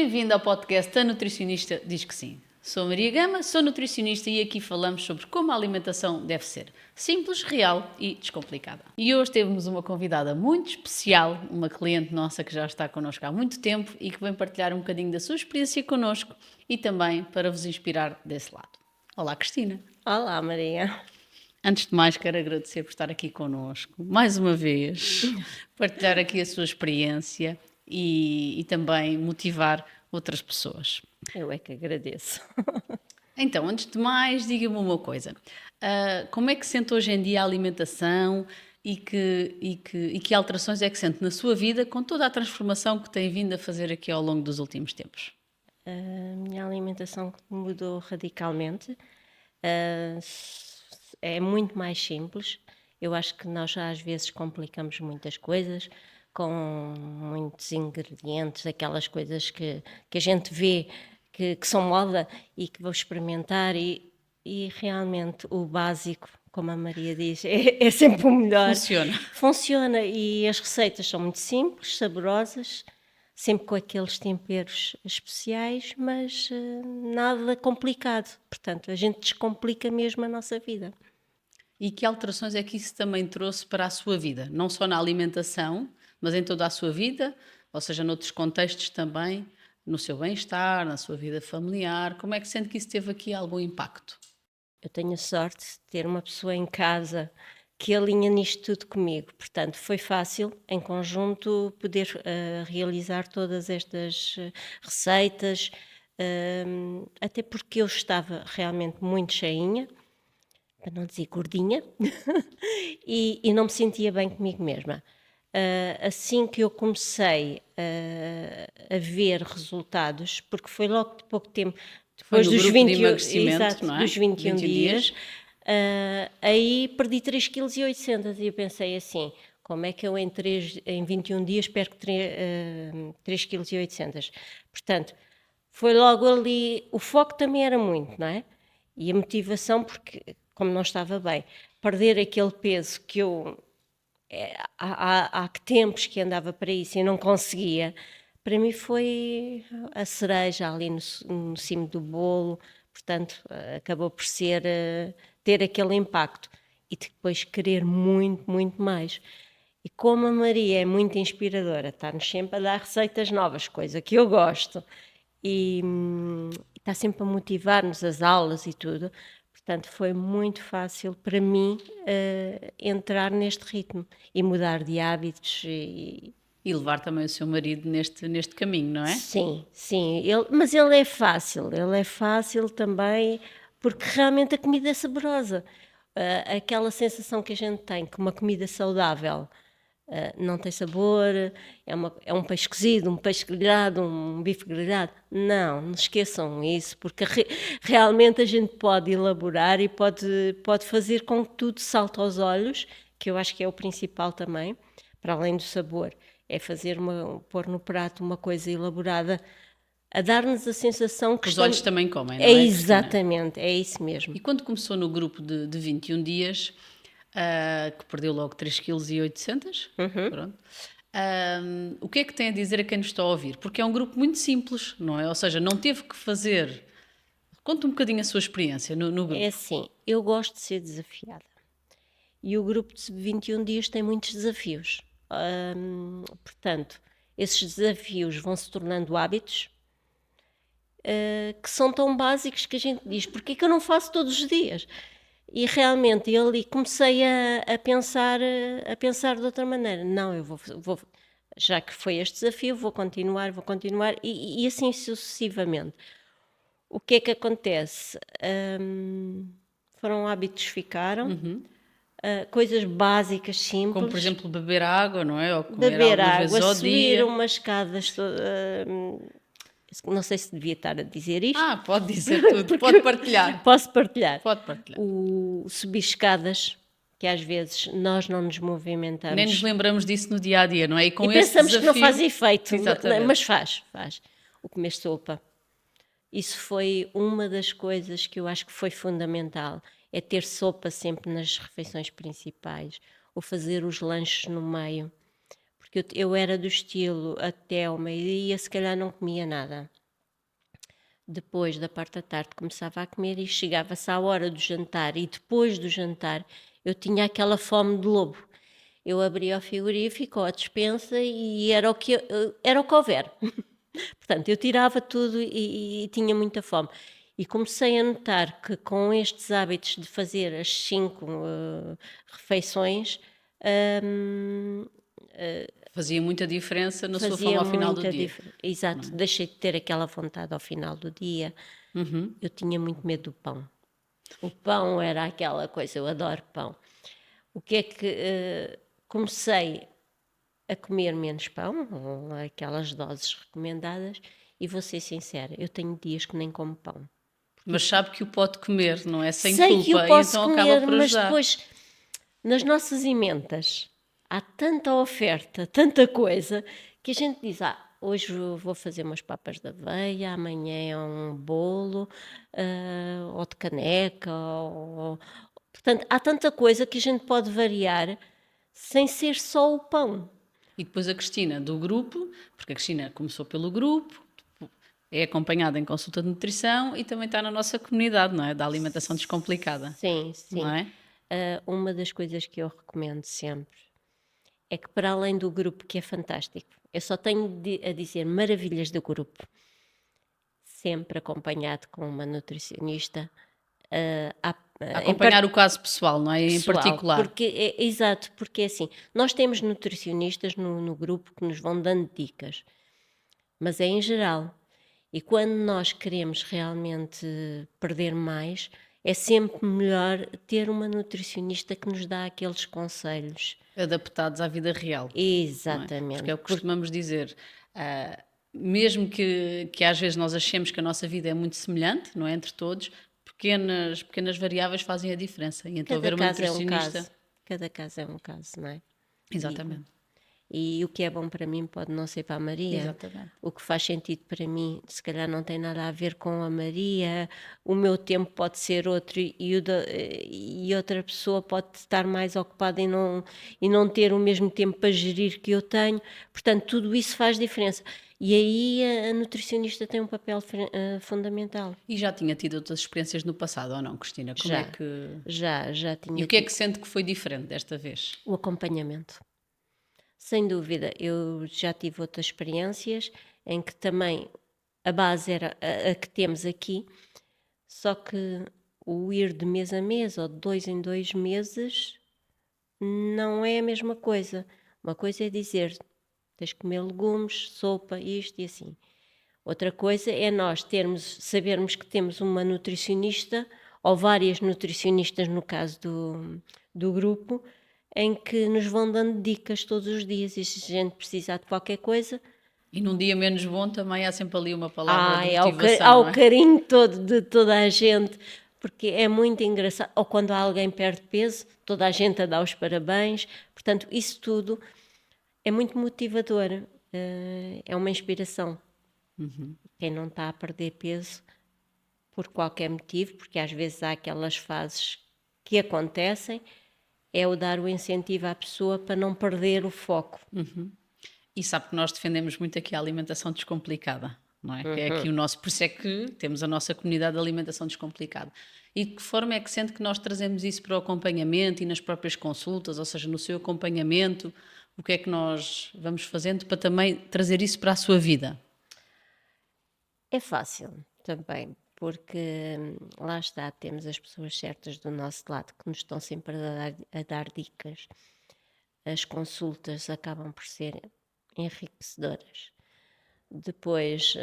Bem-vindo ao podcast A Nutricionista Diz Que Sim. Sou Maria Gama, sou nutricionista e aqui falamos sobre como a alimentação deve ser. Simples, real e descomplicada. E hoje temos uma convidada muito especial, uma cliente nossa que já está connosco há muito tempo e que vem partilhar um bocadinho da sua experiência connosco e também para vos inspirar desse lado. Olá, Cristina. Olá, Maria. Antes de mais, quero agradecer por estar aqui connosco, mais uma vez, partilhar aqui a sua experiência e também motivar outras pessoas. Eu é que agradeço. Então, antes de mais, diga-me uma coisa. Como é que sente hoje em dia a alimentação e que alterações é que sente na sua vida com toda a transformação que tem vindo a fazer aqui ao longo dos últimos tempos? A minha alimentação mudou radicalmente. Ah, É muito mais simples. Eu acho que nós às vezes complicamos muitas coisas com muitos ingredientes, aquelas coisas que a gente vê que são moda e que vou experimentar e realmente o básico, como a Maria diz, é sempre o melhor. Funciona. Funciona e as receitas são muito simples, saborosas, sempre com aqueles temperos especiais, mas nada complicado. Portanto, a gente descomplica mesmo a nossa vida. E que alterações é que isso também trouxe para a sua vida? Não só na alimentação, mas em toda a sua vida, ou seja, noutros contextos também, no seu bem-estar, na sua vida familiar. Como é que sente que isso teve aqui algum impacto? Eu tenho a sorte de ter uma pessoa em casa que alinha nisto tudo comigo. Portanto, foi fácil, em conjunto, poder realizar todas estas receitas, até porque eu estava realmente muito cheinha, para não dizer gordinha, e não me sentia bem comigo mesma. Assim que eu comecei a ver resultados, porque foi logo de pouco tempo, Foi depois no dos grupo de 21, emagrecimento, exato, não é? dos 21 21 dias, aí perdi 3,8 kg e eu pensei assim, como é que eu em 21 dias perco 3,8 kg? Portanto, foi logo ali, o foco também era muito, não é? E a motivação, porque como não estava bem, perder aquele peso que eu há que tempos que andava para isso e não conseguia, para mim foi a cereja ali no cimo do bolo, portanto acabou por ser ter aquele impacto e depois querer muito, muito mais. E como a Maria é muito inspiradora, está-nos sempre a dar receitas novas, coisa que eu gosto, e está sempre a motivar-nos as aulas e tudo. Portanto, foi muito fácil para mim entrar neste ritmo e mudar de hábitos. E levar também o seu marido neste caminho, não é? Sim, sim, mas ele é fácil também, porque realmente a comida é saborosa. Aquela sensação que a gente tem que uma comida saudável não tem sabor, é um peixe cozido, um peixe grelhado, um bife grelhado. Não esqueçam isso, porque realmente a gente pode elaborar e pode fazer com que tudo salte aos olhos, que eu acho que é o principal também, para além do sabor, é pôr no prato uma coisa elaborada, a dar-nos a sensação que Os olhos também comem, não É é, Cristina? exatamente, é isso mesmo. E quando começou no grupo de 21 dias, que perdeu logo 3,8 kg, pronto, o que é que tem a dizer a quem nos está a ouvir? Porque é um grupo muito simples, não é? Ou seja, não teve que fazer... Conta um bocadinho a sua experiência no É grupo. assim, eu gosto de ser desafiada. E o grupo de 21 dias tem muitos desafios. Portanto, esses desafios vão se tornando hábitos que são tão básicos que a gente diz, porque é que eu não faço todos os dias? E realmente eu ali comecei a pensar de outra maneira. Não, eu vou já que foi este desafio, vou continuar, e assim sucessivamente. O que é que acontece? Foram hábitos que ficaram, coisas básicas, simples. Como, por exemplo, beber água, não é? Ou comer Beber algumas água, vezes ao subir dia. umas escadas. Não sei se devia estar a dizer isto. Pode dizer tudo, pode partilhar. Posso partilhar. Pode partilhar. Subir escadas, que às vezes nós não nos movimentamos. Nem nos lembramos disso no dia a dia, não é? E com E esse pensamos desafio... que não faz efeito, Exatamente. mas faz. O comer sopa. Isso foi uma das coisas que eu acho que foi fundamental, é ter sopa sempre nas refeições principais, ou fazer os lanches no meio, porque eu era do estilo até ao meio-dia, se calhar não comia nada. Depois da parte da tarde começava a comer e chegava-se à hora do jantar e depois do jantar eu tinha aquela fome de lobo. Eu abria o frigorífico ou a despensa e era o que houver. Portanto, eu tirava tudo e tinha muita fome. E comecei a notar que com estes hábitos de fazer as 5 refeições, hum, Fazia muita diferença na sua fome fazia ao final do muita dia. diferença. Exato, deixei de ter aquela vontade ao final do dia. Eu tinha muito medo do pão. O pão era aquela coisa, eu adoro pão. O que é que comecei a comer menos pão, aquelas doses recomendadas, e vou ser sincera, eu tenho dias que nem como pão. Mas sabe que o pode comer, não é? Sem Sei que o culpa, e posso então acaba comer, por mas ajudar. depois nas nossas emendas há tanta oferta, tanta coisa, que a gente diz, hoje vou fazer umas papas de aveia, amanhã é um bolo, ou de caneca, portanto, há tanta coisa que a gente pode variar sem ser só o pão. E depois a Cristina do grupo, porque a Cristina começou pelo grupo, é acompanhada em consulta de nutrição e também está na nossa comunidade, não é? Da alimentação descomplicada, Sim, não sim. é? Uma das coisas que eu recomendo sempre é que, para além do grupo, que é fantástico, eu só tenho a dizer maravilhas do grupo, sempre acompanhado com uma nutricionista, Acompanhar o caso pessoal, não é? Em pessoal, particular. porque exato, porque é assim, nós temos nutricionistas no grupo que nos vão dando dicas, mas é em geral. E quando nós queremos realmente perder mais, é sempre melhor ter uma nutricionista que nos dá aqueles conselhos. Adaptados à vida real, não é? Porque Exatamente. é o que costumamos dizer. Mesmo que às vezes nós achemos que a nossa vida é muito semelhante, não é? Entre todos, pequenas variáveis fazem a diferença. E então Cada haver uma caso é um nutricionista. caso. Cada caso é um caso, não é? E, Exatamente, e o que é bom para mim pode não ser para a Maria. exatamente. O que faz sentido para mim, se calhar não tem nada a ver com a Maria. O meu tempo pode ser outro e outra pessoa pode estar mais ocupada e não ter o mesmo tempo para gerir que eu tenho. Portanto, tudo isso faz diferença. E aí a nutricionista tem um papel fundamental. E já tinha tido outras experiências no passado, ou não, Cristina? Como é Já, que. já E tinha o que é tido que sente que foi diferente desta vez? o acompanhamento. Sem dúvida, eu já tive outras experiências em que também a base era a que temos aqui, só que o ir de mês a mês ou de 2 em 2 meses não é a mesma coisa. Uma coisa é dizer, tens que comer legumes, sopa, isto e assim. Outra coisa é nós sabermos que temos uma nutricionista ou várias nutricionistas no caso do grupo, em que nos vão dando dicas todos os dias e se a gente precisar de qualquer coisa, E num dia menos bom também há sempre ali uma palavra de ao motivação, não é? carinho todo de toda a gente, porque é muito engraçado. Ou quando alguém perde peso, toda a gente a dá os parabéns. Portanto, isso tudo é muito motivador, é uma inspiração. Quem não está a perder peso por qualquer motivo, porque às vezes há aquelas fases que acontecem, é o dar o incentivo à pessoa para não perder o foco. E sabe que nós defendemos muito aqui a alimentação descomplicada, não é? Que é aqui o nosso, por isso é que temos a nossa comunidade de alimentação descomplicada. E de que forma é que sente que nós trazemos isso para o acompanhamento e nas próprias consultas, ou seja, no seu acompanhamento, o que é que nós vamos fazendo para também trazer isso para a sua vida? É fácil também, porque lá está, temos as pessoas certas do nosso lado que nos estão sempre a dar dicas. As consultas acabam por ser enriquecedoras. Depois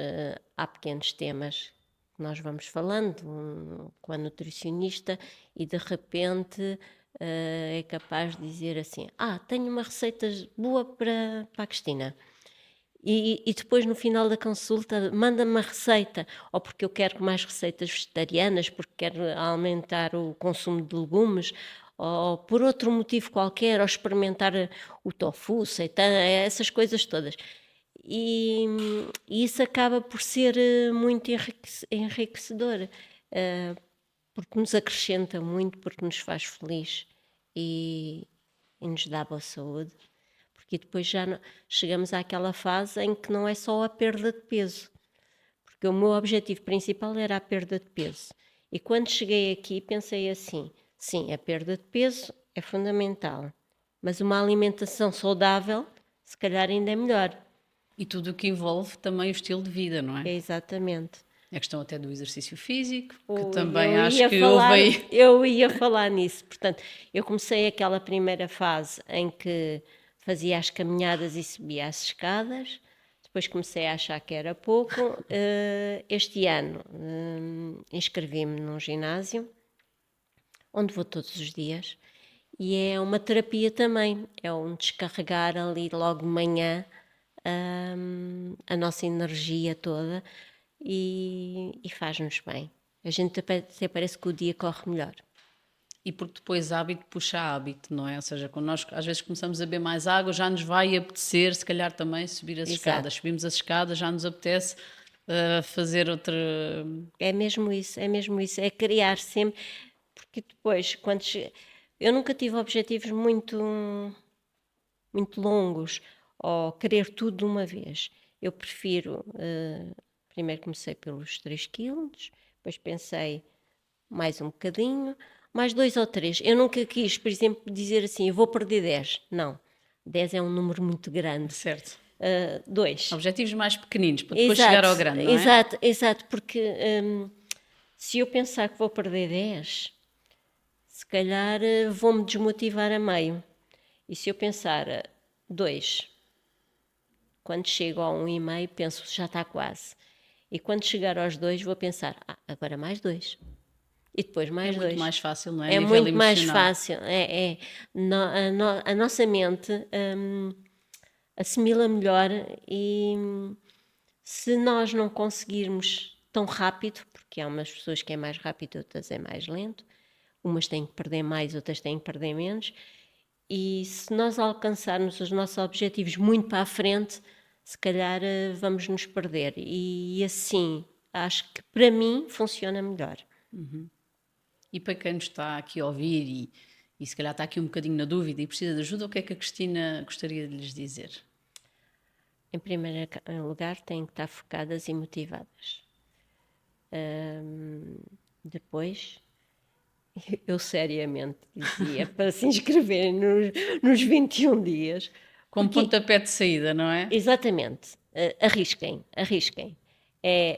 há pequenos temas que nós vamos falando com a nutricionista e de repente é capaz de dizer assim: tenho uma receita boa para a Cristina. E depois no final da consulta manda-me uma receita, ou porque eu quero mais receitas vegetarianas, porque quero aumentar o consumo de legumes, ou por outro motivo qualquer, ou experimentar o tofu, seitan, essas coisas todas. E isso acaba por ser muito enriquecedor, porque nos acrescenta muito, porque nos faz feliz e nos dá boa saúde. porque depois chegamos àquela fase em que não é só a perda de peso, porque o meu objetivo principal era a perda de peso. E quando cheguei aqui pensei assim, sim, a perda de peso é fundamental, mas uma alimentação saudável se calhar ainda é melhor. E tudo o que envolve também o estilo de vida, não é? É exatamente. A questão até do exercício físico, que Ui, também acho que houve aí. eu ia falar nisso. Portanto, eu comecei aquela primeira fase em que fazia as caminhadas e subia as escadas. Depois comecei a achar que era pouco. Este ano inscrevi-me num ginásio, onde vou todos os dias. E é uma terapia também. É um descarregar ali logo de manhã a nossa energia toda e faz-nos bem. A gente até parece que o dia corre melhor. E porque depois hábito puxa hábito, não é? Ou seja, quando nós às vezes começamos a beber mais água, já nos vai apetecer, se calhar também, subir as Exato. escadas. Subimos as escadas, já nos apetece fazer outra. É mesmo isso, é mesmo isso. É criar sempre. Porque depois, eu nunca tive objetivos muito longos ou querer tudo de uma vez. Eu prefiro. Primeiro comecei pelos 3 quilos, depois pensei mais um bocadinho, mais 2 ou 3. Eu nunca quis, por exemplo, dizer assim, eu vou perder 10. Não, 10 é um número muito grande. Certo. 2. Objetivos mais pequeninos, para depois chegar ao grande, não é? Exato, porque se eu pensar que vou perder 10, se calhar vou-me desmotivar a meio. E se eu pensar 2, quando chego a 1,5, penso, já está quase. E quando chegar aos 2, vou pensar, agora mais 2. E depois mais 2. É muito mais fácil, não é? É A nível muito mais emocional. fácil. A nossa mente assimila melhor e se nós não conseguirmos tão rápido, porque há umas pessoas que é mais rápido, outras é mais lento, umas têm que perder mais, outras têm que perder menos, e se nós alcançarmos os nossos objetivos muito para a frente, se calhar vamos nos perder. E assim, acho que para mim funciona melhor. E para quem nos está aqui a ouvir e se calhar está aqui um bocadinho na dúvida e precisa de ajuda, o que é que a Cristina gostaria de lhes dizer? Em primeiro lugar, têm que estar focadas e motivadas. Depois, eu seriamente dizia para se inscreverem nos 21 dias. Como pontapé de saída, não é? Exatamente. Arrisquem.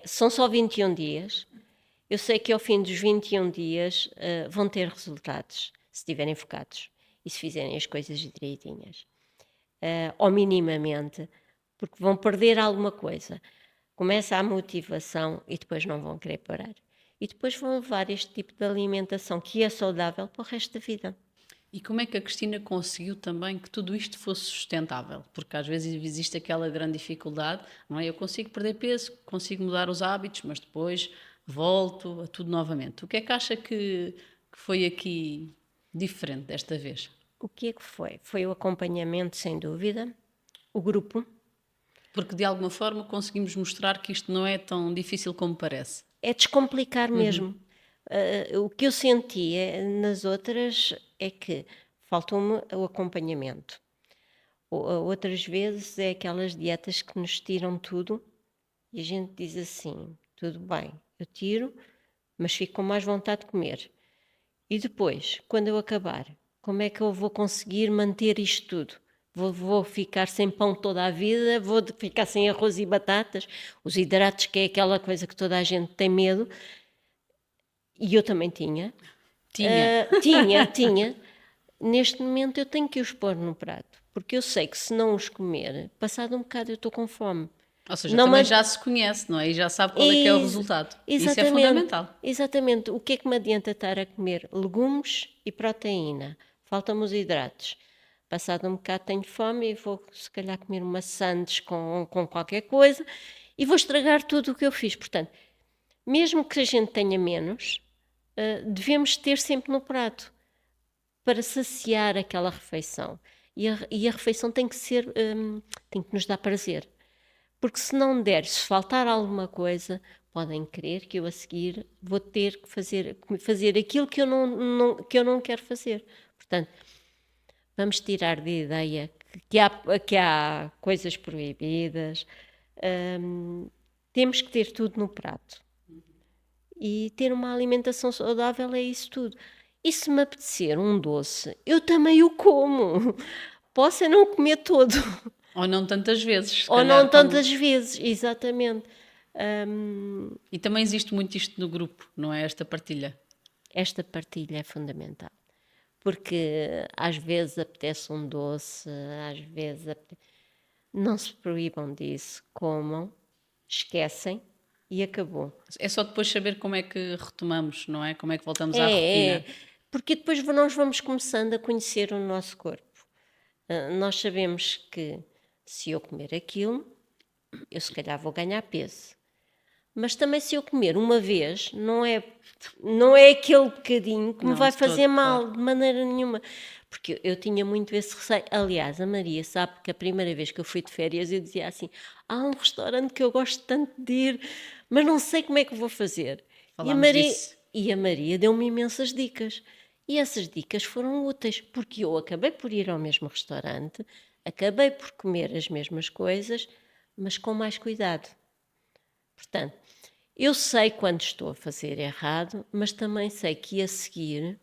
São só 21 dias. Eu sei que ao fim dos 21 dias vão ter resultados, se estiverem focados e se fizerem as coisas direitinhas. Ou minimamente, porque vão perder alguma coisa. Começa a motivação e depois não vão querer parar. E depois vão levar este tipo de alimentação que é saudável para o resto da vida. E como é que a Cristina conseguiu também que tudo isto fosse sustentável? Porque às vezes existe aquela grande dificuldade, não é? Eu consigo perder peso, consigo mudar os hábitos, mas depois volto a tudo novamente. O que é que acha que foi aqui diferente desta vez? O que é que foi? Foi o acompanhamento, sem dúvida, o grupo. Porque de alguma forma conseguimos mostrar que isto não é tão difícil como parece. É descomplicar mesmo. O que eu senti nas outras é que faltou-me o acompanhamento. Outras vezes é aquelas dietas que nos tiram tudo e a gente diz assim, tudo bem, eu tiro, mas fico com mais vontade de comer. E depois, quando eu acabar, como é que eu vou conseguir manter isto tudo? Vou ficar sem pão toda a vida, vou ficar sem arroz e batatas, os hidratos, que é aquela coisa que toda a gente tem medo, e eu também tinha. Tinha. Neste momento eu tenho que os pôr no prato, porque eu sei que se não os comer, passado um bocado eu estou com fome. Ou seja, também já se conhece, não é? E já sabe qual é que é o resultado. Isso é fundamental. Exatamente. O que é que me adianta estar a comer legumes e proteína? Faltam-me os hidratos. Passado um bocado tenho fome e vou se calhar comer uma sandes com qualquer coisa e vou estragar tudo o que eu fiz. Portanto, mesmo que a gente tenha menos, devemos ter sempre no prato para saciar aquela refeição. E a refeição tem que ser, tem que nos dar prazer. Porque se não der, se faltar alguma coisa, podem crer que eu a seguir vou ter que fazer aquilo que eu não quero fazer. Portanto, vamos tirar de ideia que há coisas proibidas. Temos que ter tudo no prato. E ter uma alimentação saudável é isso tudo. E se me apetecer um doce, eu também o como. Posso é não comer todo. Ou não tantas vezes, se Ou calhar, não tantas vezes, exatamente. E também existe muito isto no grupo, não é? Esta partilha. Esta partilha é fundamental. Porque às vezes apetece um doce, às vezes não se proíbam disso, comam, esquecem e acabou. É só depois saber como é que retomamos, não é? Como é que voltamos à É, rotina. porque depois nós vamos começando a conhecer o nosso corpo. Nós sabemos que se eu comer aquilo, eu se calhar vou ganhar peso. Mas também se eu comer uma vez, não é aquele bocadinho que me Não, vai de todo, fazer mal, claro. de maneira nenhuma. Porque eu tinha muito esse receio. Aliás, a Maria sabe que a primeira vez que eu fui de férias eu dizia assim: há um restaurante que eu gosto tanto de ir, mas não sei como é que vou fazer. E a Falámos Maria, disso. e a Maria deu-me imensas dicas. E essas dicas foram úteis, porque eu acabei por ir ao mesmo restaurante, acabei por comer as mesmas coisas, mas com mais cuidado. Portanto, eu sei quando estou a fazer errado, mas também sei que a seguir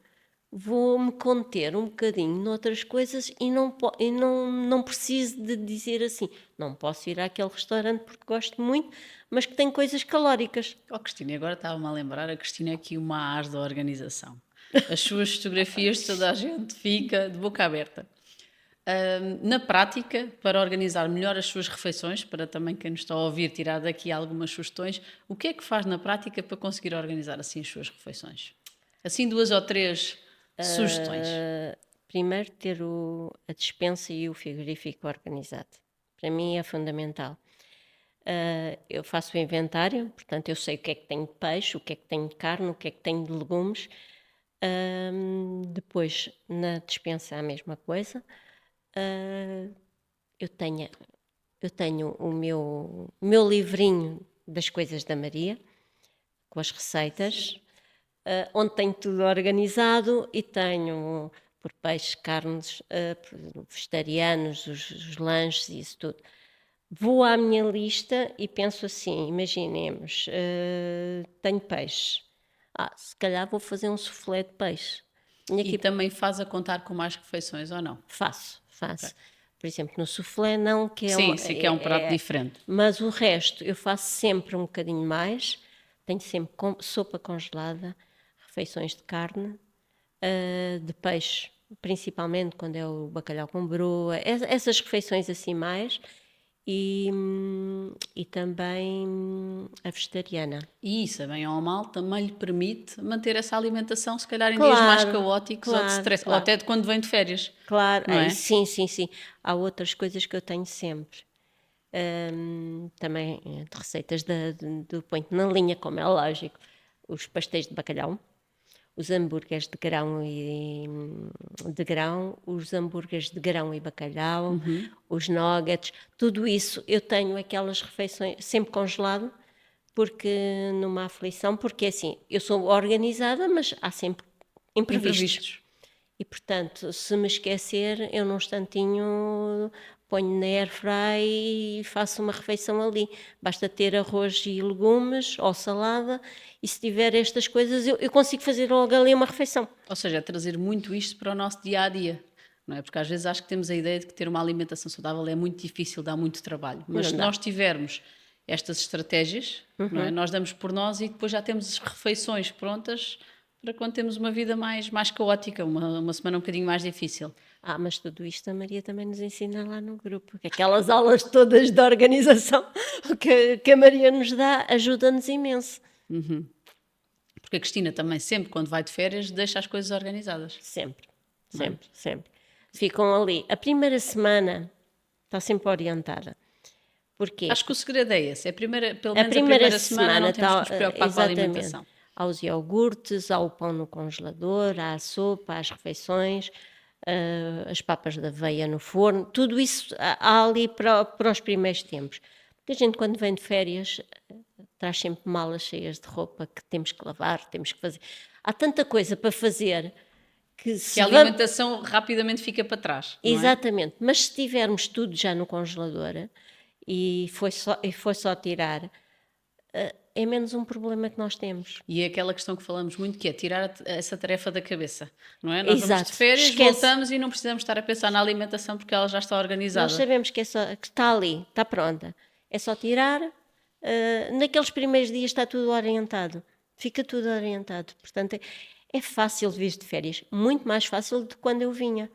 vou-me conter um bocadinho noutras coisas e não preciso de dizer assim, não posso ir àquele restaurante porque gosto muito, mas que tem coisas calóricas. Oh, Cristina, e agora estava-me a lembrar, a Cristina é aqui uma ars da organização. As suas fotografias, toda a gente fica de boca aberta. Na prática, para organizar melhor as suas refeições, para também quem nos está a ouvir tirar daqui algumas sugestões, o que é que faz na prática para conseguir organizar assim as suas refeições? Assim, 2 ou 3 sugestões. Primeiro, ter a despensa e o frigorífico organizado. Para mim é fundamental. Eu faço o inventário, portanto, eu sei o que é que tenho de peixe, o que é que tenho de carne, o que é que tenho de legumes. Depois, na despensa, a mesma coisa. Ah, eu tenho, eu tenho o meu livrinho das coisas da Maria, com as receitas, onde tenho tudo organizado e tenho por peixes, carnes, por vegetarianos, os lanches e isso tudo. Vou à minha lista e penso assim: imaginemos, tenho peixe. Se calhar vou fazer um soufflé de peixe. Tenho E aqui. também faz a contar com mais refeições ou não? Faço, Ok. faço. Por exemplo, no soufflé não, que é Sim, uma. sim que é um prato diferente. Mas o resto eu faço sempre um bocadinho mais. Tenho sempre sopa congelada, refeições de carne, de peixe, principalmente quando é o bacalhau com broa, essas refeições assim mais. E também a vegetariana. E isso, a bem ou a mal, também lhe permite manter essa alimentação, se calhar em dias mais Claro, caóticos ou de claro, stress, ou claro. até de quando vem de férias, Claro, não é? sim, sim, sim. Há outras coisas que eu tenho sempre. Também de receitas do Ponto na Linha, como é lógico. Os pastéis de bacalhau, os hambúrgueres de grão, os hambúrgueres de grão e bacalhau, os nuggets, tudo isso eu tenho aquelas refeições sempre congelado, porque numa aflição, porque assim, eu sou organizada, mas há sempre imprevistos. Imprevistos. E portanto, se me esquecer, eu num instantinho ponho na airfry e faço uma refeição ali. Basta ter arroz e legumes ou salada, e se tiver estas coisas, eu consigo fazer logo ali uma refeição. Ou seja, é trazer muito isto para o nosso dia a dia, não é? Porque às vezes acho que temos a ideia de que ter uma alimentação saudável é muito difícil, dá muito trabalho. Mas Não se dá. nós tivermos estas estratégias, não é? Nós damos por nós e depois já temos as refeições prontas para quando temos uma vida mais caótica, uma semana um bocadinho mais difícil. Mas tudo isto a Maria também nos ensina lá no grupo, que aquelas aulas todas de organização que a Maria nos dá ajuda-nos imenso. Porque a Cristina também sempre, quando vai de férias, deixa as coisas organizadas. Sempre, Não é? sempre, sempre. Ficam ali. A primeira semana está sempre orientada. Porquê? Acho que o segredo é esse, pelo A menos a primeira primeira semana semana não temos que nos está, preocupar com a exatamente. alimentação. Há os iogurtes, há o pão no congelador, há a sopa, há as refeições, as papas da aveia no forno, tudo isso há ali para os primeiros tempos. Porque a gente, quando vem de férias, traz sempre malas cheias de roupa que temos que lavar, temos que fazer. Há tanta coisa para fazer que se Que a alimentação rapidamente fica para trás, não é? Exatamente, mas se tivermos tudo já no congelador e foi só tirar, é menos um problema que nós temos. E é aquela questão que falamos muito, que é tirar essa tarefa da cabeça, não é? Nós vamos de Exato, férias, esquece. voltamos e não precisamos estar a pensar na alimentação porque ela já está Nós organizada. sabemos que está ali, está pronta. É só tirar. Naqueles primeiros dias está tudo orientado. Fica tudo orientado. Portanto, é fácil vir de férias. Muito mais fácil do que quando eu vinha.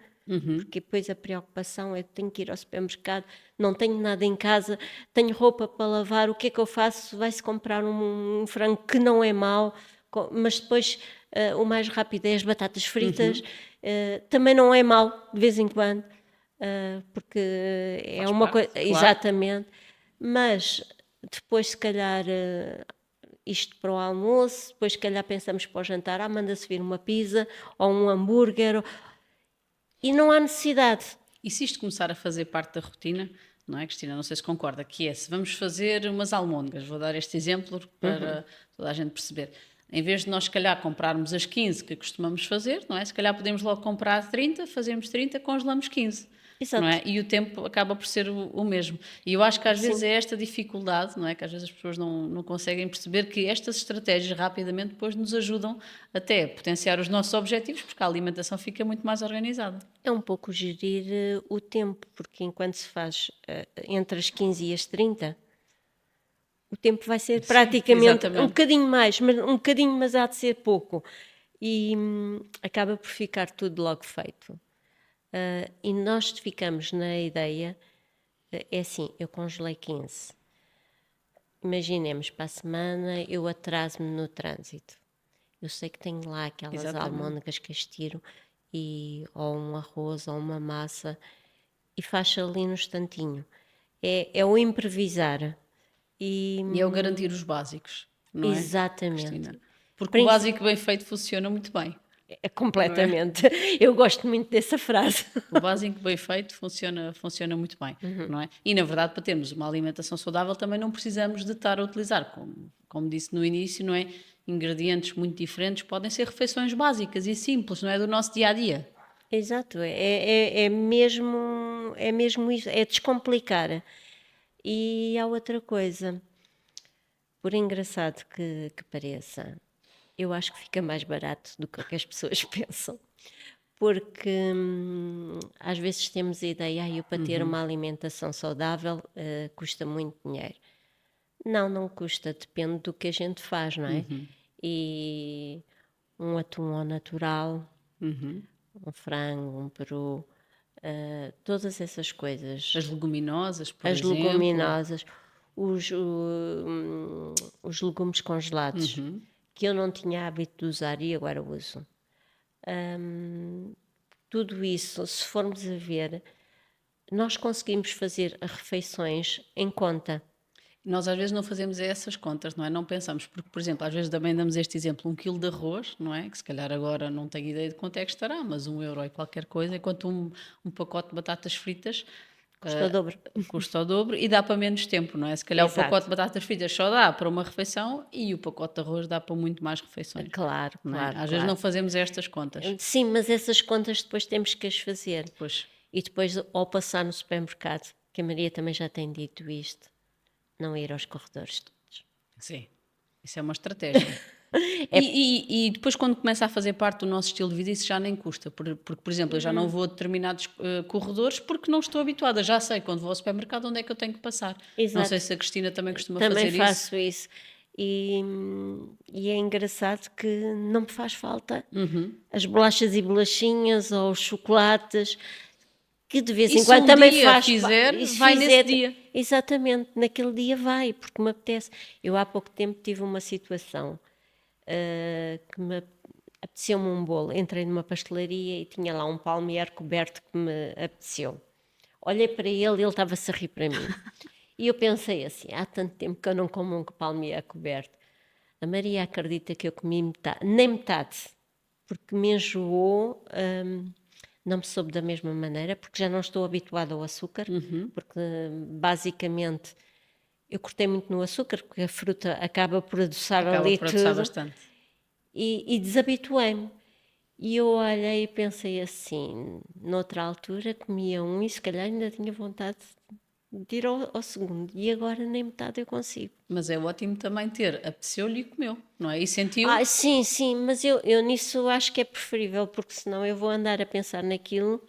Porque depois a preocupação é que tenho que ir ao supermercado, não tenho nada em casa, tenho roupa para lavar, o que é que eu faço? Vai-se comprar um frango que não é mau, mas depois o mais rápido é as batatas fritas, também não é mau de vez em quando, porque é Faz uma parte, coisa. claro. Exatamente, mas depois se calhar isto para o almoço, depois se calhar pensamos para o jantar, manda-se vir uma pizza ou um hambúrguer. E não há necessidade. E se isto começar a fazer parte da rotina, não é, Cristina? Não sei se concorda, que é, se vamos fazer umas almôndegas, vou dar este exemplo para toda a gente perceber. Em vez de nós, se calhar, comprarmos as 15 que costumamos fazer, não é? Se calhar podemos logo comprar 30, fazemos 30, congelamos 15. Exato. Não é? E o tempo acaba por ser o mesmo. E eu acho que às vezes Sim. é esta dificuldade, não é? Que às vezes as pessoas não conseguem perceber que estas estratégias rapidamente depois nos ajudam até a potenciar os nossos objetivos, porque a alimentação fica muito mais organizada. É um pouco gerir o tempo, porque enquanto se faz entre as 15 e as 30, o tempo vai ser praticamente exatamente. um bocadinho mais, mas há de ser pouco. E acaba por ficar tudo logo feito. E nós ficamos na ideia, é assim, eu congelei 15. Imaginemos, para a semana eu atraso-me no trânsito. Eu sei que tenho lá aquelas Exatamente. almôndegas que as tiro, ou um arroz, ou uma massa, e faz ali no instantinho. É o improvisar. E é o garantir os básicos, não é, Exatamente. Cristina? Porque o Princi- básico bem feito funciona muito bem. É completamente. Eu gosto muito dessa frase. O básico bem feito funciona muito bem, não é? E na verdade, para termos uma alimentação saudável, também não precisamos de estar a utilizar, como disse no início, não é? Ingredientes muito diferentes, podem ser refeições básicas e simples, não é? Do nosso dia a dia. Exato, é mesmo isso, é descomplicar. E há outra coisa, por engraçado que pareça, eu acho que fica mais barato do que o que as pessoas pensam. Porque às vezes temos a ideia, eu para ter uma alimentação saudável custa muito dinheiro. Não custa, depende do que a gente faz, não é? E um atum ao natural, um frango, um peru, todas essas coisas. As leguminosas, por As exemplo. leguminosas, os legumes congelados, que eu não tinha hábito de usar e agora uso. Tudo isso, se formos a ver, nós conseguimos fazer refeições em conta. Nós às vezes não fazemos essas contas, não é? Não pensamos, porque, por exemplo, às vezes também damos este exemplo, 1 quilo de arroz, não é? Que se calhar agora não tenho ideia de quanto é que estará, mas 1 euro é qualquer coisa, enquanto um pacote de batatas fritas Custa o dobro. custa o dobro e dá para menos tempo, não é? Se calhar Exato. o pacote de batatas fritas só dá para uma refeição e o pacote de arroz dá para muito mais refeições. Claro, Não é? claro. Às vezes não fazemos estas contas. Sim, mas essas contas depois temos que as fazer. Pois, E depois, ao passar no supermercado, que a Maria também já tem dito isto, não ir aos corredores todos. sim, isso é uma estratégia. E depois, quando começa a fazer parte do nosso estilo de vida, isso já nem custa. Porque, por exemplo, eu já não vou a determinados corredores porque não estou habituada. Já sei, quando vou ao supermercado, onde é que eu tenho que passar. Não Exato. sei se a Cristina também costuma Também fazer faço isso. E é engraçado que não me faz falta as bolachas e bolachinhas ou os chocolates, que de vez E em se quando um também dia faz. fizer, E se vai nesse dia. Exatamente, naquele dia vai, porque me apetece. Eu há pouco tempo tive uma situação que me apeteceu-me um bolo. Entrei numa pastelaria e tinha lá um palmier coberto que me apeteceu. Olhei para ele e ele estava-se a rir para mim. E eu pensei assim, há tanto tempo que eu não como um palmier coberto. A Maria acredita que eu comi metade, nem metade, porque me enjoou, não me soube da mesma maneira, porque já não estou habituada ao açúcar, porque basicamente eu cortei muito no açúcar, porque a fruta acaba por adoçar Acaba ali por adoçar tudo, bastante. e desabituei-me. E eu olhei e pensei assim, noutra altura comia um e se calhar ainda tinha vontade de ir ao segundo. E agora nem metade eu consigo. Mas é ótimo também ter, apeteceu-lhe e comeu, não é? E sentiu, Sim, sim, mas eu nisso acho que é preferível, porque senão eu vou andar a pensar naquilo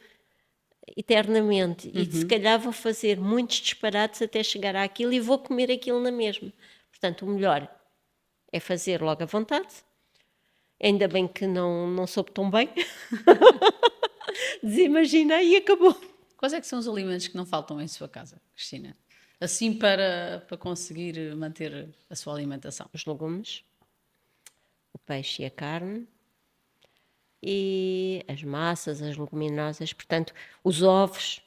eternamente e se calhar vou fazer muitos disparates até chegar àquilo e vou comer aquilo na mesma. Portanto, o melhor é fazer logo à vontade. Ainda bem que não soube tão bem. Desimaginei e acabou. quais é que são os alimentos que não faltam em sua casa, Cristina? Assim para conseguir manter a sua alimentação. Os legumes, o peixe e a carne, e as massas, as leguminosas, portanto, os ovos.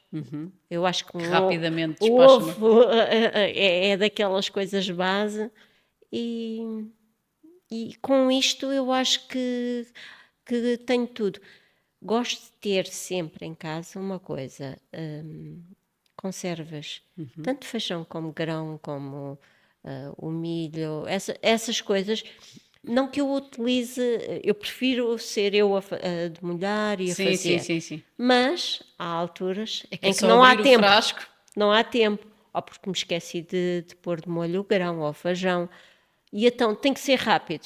Eu acho que Que rapidamente o despacha uma. ovo é daquelas coisas base e, e com isto eu acho que tenho tudo. Gosto de ter sempre em casa uma coisa, conservas, tanto feijão como grão, como o milho, essas coisas. Não que eu utilize, eu prefiro ser eu a demolhar e a Sim, sim, fazer, sim, sim. mas há alturas É que é em que só não há abrir o tempo, frasco. não há tempo, ou porque me esqueci de pôr de molho o grão ou o feijão, e então tem que ser rápido.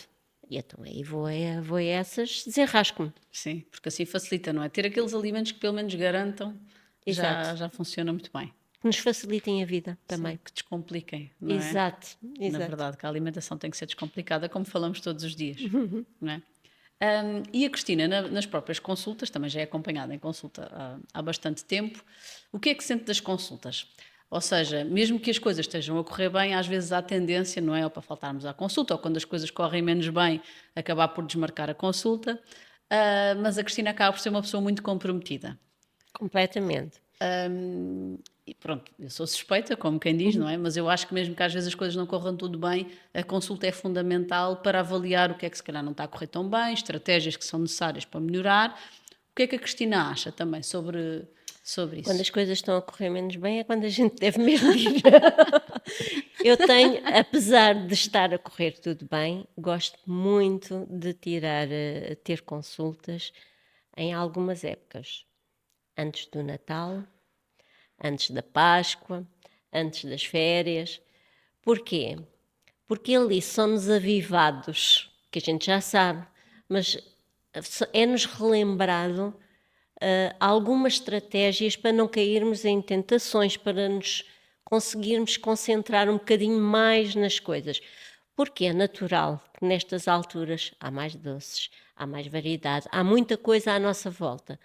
E então aí vou a essas, desenrasco-me. Sim, porque assim facilita, não é? Ter aqueles alimentos que pelo menos garantam Exato. já funciona muito bem. Que nos facilitem a vida Sim, também. que descompliquem, não é? Exato, Na exato. verdade, que a alimentação tem que ser descomplicada, como falamos todos os dias, não é? E a Cristina, nas próprias consultas, também já é acompanhada em consulta há bastante tempo, o que é que sente das consultas? Ou seja, mesmo que as coisas estejam a correr bem, às vezes há tendência, não é? Ou para faltarmos à consulta, ou quando as coisas correm menos bem, acabar por desmarcar a consulta. Mas a Cristina acaba por ser uma pessoa muito comprometida. Completamente. E pronto, eu sou suspeita, como quem diz, não é? Mas eu acho que mesmo que às vezes as coisas não corram tudo bem, a consulta é fundamental para avaliar o que é que se calhar não está a correr tão bem, estratégias que são necessárias para melhorar. O que é que a Cristina acha também sobre Quando isso? as coisas estão a correr menos bem é quando a gente deve mesmo ir. Eu tenho, apesar de estar a correr tudo bem, gosto muito de ter consultas em algumas épocas. Antes do Natal, antes da Páscoa, antes das férias. Porquê? Porque ali são-nos avivados, que a gente já sabe, mas é-nos relembrado algumas estratégias para não cairmos em tentações, para nos conseguirmos concentrar um bocadinho mais nas coisas. Porque é natural que nestas alturas há mais doces, há mais variedade, há muita coisa à nossa volta.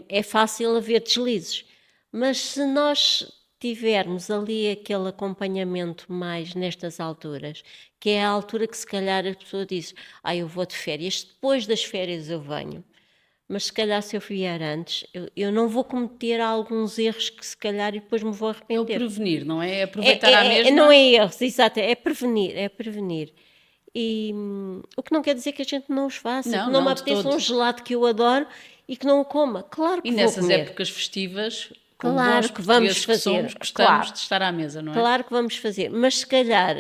É fácil haver deslizes, mas se nós tivermos ali aquele acompanhamento mais nestas alturas, que é a altura que se calhar a pessoa diz, eu vou de férias, depois das férias eu venho, mas se calhar se eu vier antes, eu não vou cometer alguns erros que se calhar e depois me vou É o arrepender. prevenir, não é? É aproveitar à Não mesma. é erros, exato, é prevenir, é prevenir. E o que não quer dizer que a gente não os faça, que Não, não me não, de apeteça todo. um gelado que eu adoro e que não o coma. Claro E que vou nessas comer, épocas festivas, como bons claro que vamos portugueses que somos, fazer, gostamos claro. de estar à mesa, não é? Claro que vamos fazer, mas se calhar,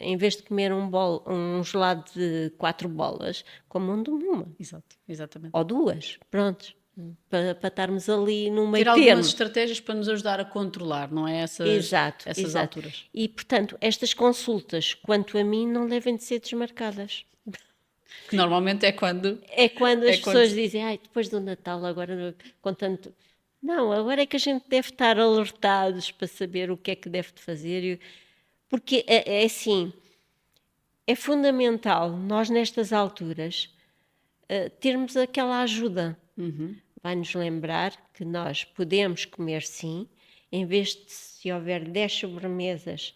em vez de comer um gelado de 4 bolas, como um de uma, Exato, exatamente. ou duas, pronto, para estarmos ali no Ter meio algumas termo. estratégias para nos ajudar a controlar, não é? Exato, Essas exato. alturas. E, portanto, estas consultas, quanto a mim, não devem de ser desmarcadas. Que normalmente é quando. É quando É as quando. pessoas dizem, depois do Natal, agora com tanto. Não, agora é que a gente deve estar alertados para saber o que é que deve de fazer. Porque é assim, é fundamental nós nestas alturas termos aquela ajuda. Vai-nos lembrar que nós podemos comer sim, em vez de se houver 10 sobremesas,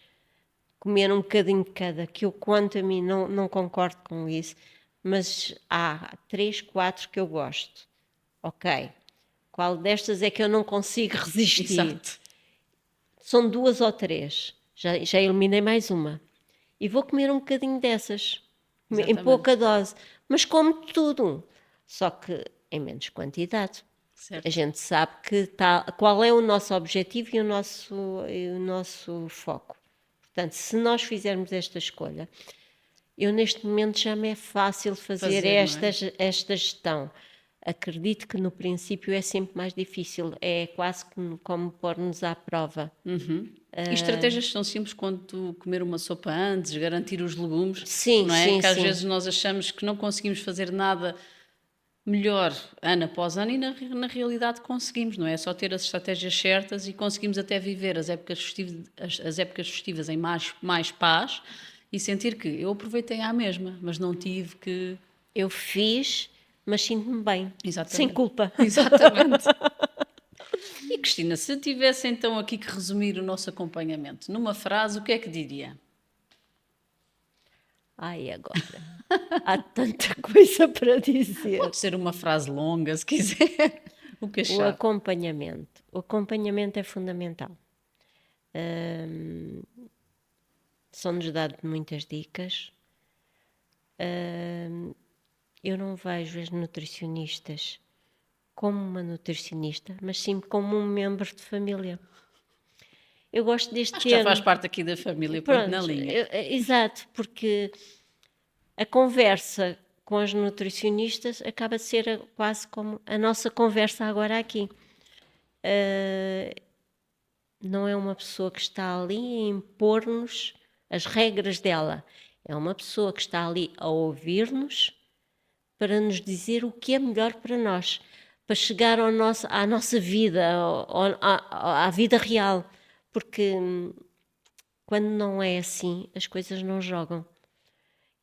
comer um bocadinho de cada, que eu quanto a mim não concordo com isso, mas há 3, 4 que eu gosto. Ok, qual destas é que eu não consigo resistir? Exato. São 2 ou 3, já eliminei mais uma. E vou comer um bocadinho dessas, em Exatamente. pouca dose, mas como tudo, só que em menos quantidade. Certo. A gente sabe qual é o nosso objetivo e o nosso foco. Portanto, se nós fizermos esta escolha, eu neste momento já me é fácil fazer Fazer, não é? esta gestão. acredito que no princípio é sempre mais difícil, é quase como pôr-nos à prova. E estratégias são simples quanto comer uma sopa antes, garantir os legumes, Sim, não é? sim, Que às sim. vezes nós achamos que não conseguimos fazer nada melhor ano após ano e na realidade conseguimos, não é? É só ter as estratégias certas e conseguimos até viver as épocas festivas em mais paz e sentir que eu aproveitei à mesma, mas não tive que... Eu fiz, mas sinto-me bem, sem Exatamente. culpa. Exatamente. E Cristina, se tivesse então aqui que resumir o nosso acompanhamento numa frase, o que é que diria? Ai, agora. Há tanta coisa para dizer. Pode ser uma frase longa, se quiser. O que O achar? acompanhamento. O acompanhamento é fundamental. São-nos dadas muitas dicas. Eu não vejo as nutricionistas como uma nutricionista, mas sim como um membro de família. Eu gosto deste Acho que já termo. faz parte aqui da família, ponto na linha. Exato, porque a conversa com as nutricionistas acaba de ser quase como a nossa conversa agora aqui. Não é uma pessoa que está ali a impor-nos as regras dela. É uma pessoa que está ali a ouvir-nos para nos dizer o que é melhor para nós, para chegar à nossa vida, à vida real. Porque quando não é assim, as coisas não jogam.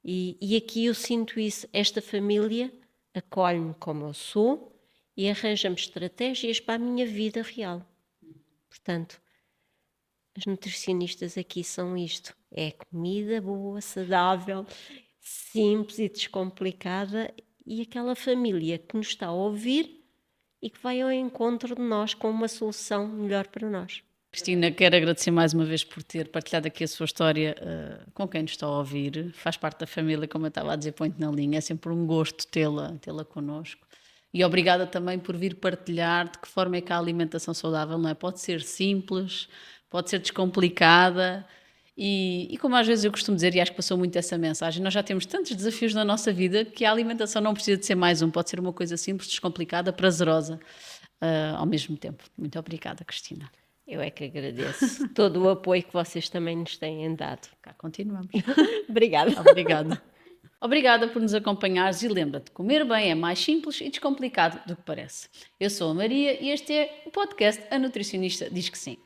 E aqui eu sinto isso. Esta família acolhe-me como eu sou e arranja-me estratégias para a minha vida real. Portanto, as nutricionistas aqui são isto. É comida boa, saudável, simples e descomplicada e aquela família que nos está a ouvir e que vai ao encontro de nós com uma solução melhor para nós. Cristina, quero agradecer mais uma vez por ter partilhado aqui a sua história com quem nos está a ouvir. Faz parte da família, como eu estava a dizer, ponto na linha. É sempre um gosto tê-la connosco. E obrigada também por vir partilhar de que forma é que a alimentação saudável, não é? Pode ser simples, pode ser descomplicada e como às vezes eu costumo dizer, e acho que passou muito essa mensagem, nós já temos tantos desafios na nossa vida que a alimentação não precisa de ser mais um, pode ser uma coisa simples, descomplicada, prazerosa ao mesmo tempo. Muito obrigada, Cristina. Eu é que agradeço todo o apoio que vocês também nos têm dado. Cá continuamos. Obrigada. Obrigada. Obrigada por nos acompanhares e lembra-te, comer bem é mais simples e descomplicado do que parece. Eu sou a Maria e este é o podcast A Nutricionista Diz Que Sim.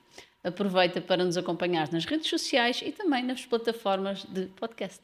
Aproveita para nos acompanhar nas redes sociais e também nas plataformas de podcast.